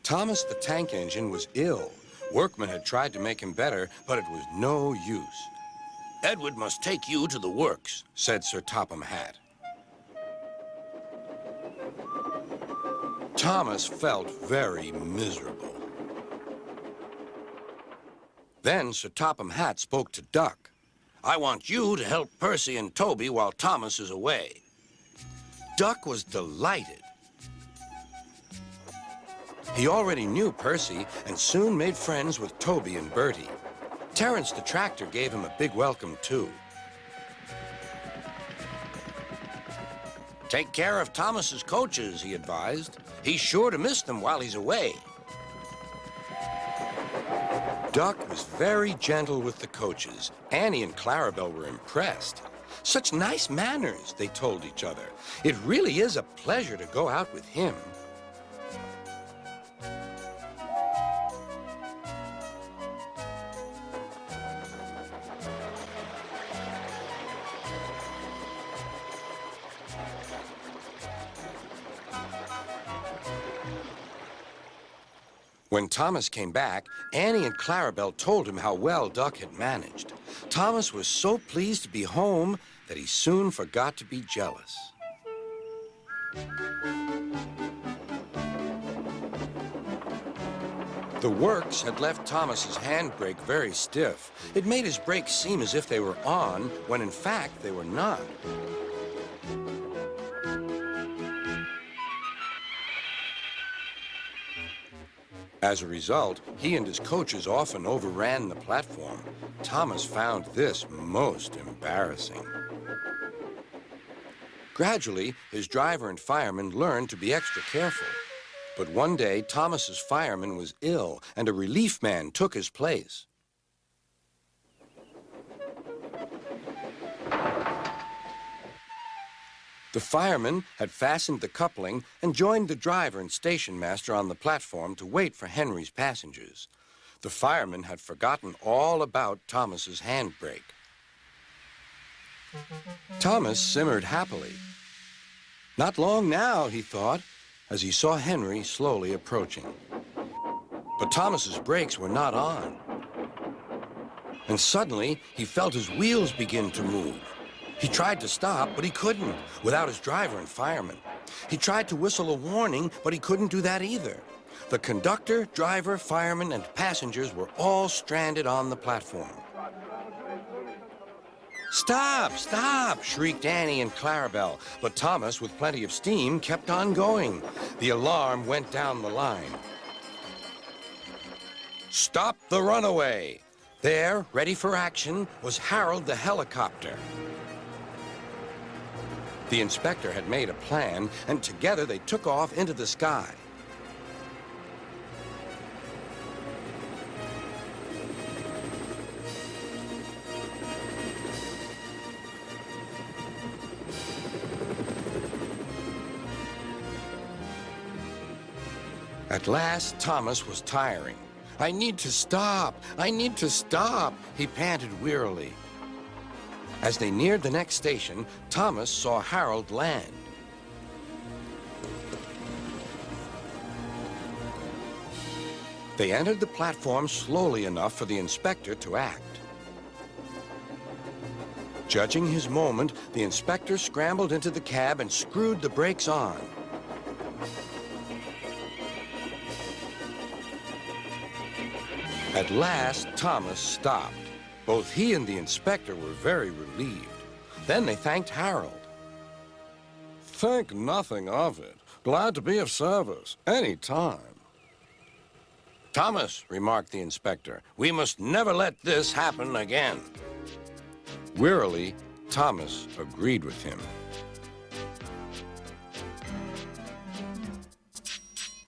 Thomas the tank engine was ill. Workmen had tried to make him better, but it was no use. Edward must take you to the works, said Sir Topham Hatt. Thomas felt very miserable. Then Sir Topham Hatt spoke to Duck. I want you to help Percy and Toby while Thomas is away. Duck was delighted. He already knew Percy and soon made friends with Toby and Bertie. Terence the tractor gave him a big welcome, too. Take care of Thomas's coaches, he advised. He's sure to miss them while he's away. Duck was very gentle with the coaches. Annie and Clarabelle were impressed. Such nice manners, they told each other. It really is a pleasure to go out with him. When Thomas came back, Annie and Clarabelle told him how well Duck had managed. Thomas was so pleased to be home that he soon forgot to be jealous. The works had left Thomas's handbrake very stiff. It made his brakes seem as if they were on, when in fact they were not. As a result, he and his coaches often overran the platform. Thomas found this most embarrassing. Gradually, his driver and firemen learned to be extra careful. But one day, Thomas's fireman was ill, and a relief man took his place. The fireman had fastened the coupling and joined the driver and station master on the platform to wait for Henry's passengers. The fireman had forgotten all about Thomas's handbrake. Thomas simmered happily. Not long now, he thought, as he saw Henry slowly approaching. But Thomas's brakes were not on. And suddenly, he felt his wheels begin to move. He tried to stop, but he couldn't, without his driver and fireman. He tried to whistle a warning, but he couldn't do that either. The conductor, driver, fireman, and passengers were all stranded on the platform. "Stop, stop!" shrieked Annie and Clarabelle, but Thomas, with plenty of steam, kept on going. The alarm went down the line. "Stop the Runaway!" There, ready for action, was Harold the helicopter. The inspector had made a plan, and together they took off into the sky. At last, Thomas was tiring. "I need to stop! I need to stop!" he panted wearily. As they neared the next station, Thomas saw Harold land. They entered the platform slowly enough for the inspector to act. Judging his moment, the inspector scrambled into the cab and screwed the brakes on. At last, Thomas stopped. Both he and the inspector were very relieved. Then they thanked Harold. "Think nothing of it. Glad to be of service, any time." "Thomas," remarked the inspector, "we must never let this happen again." Wearily, Thomas agreed with him.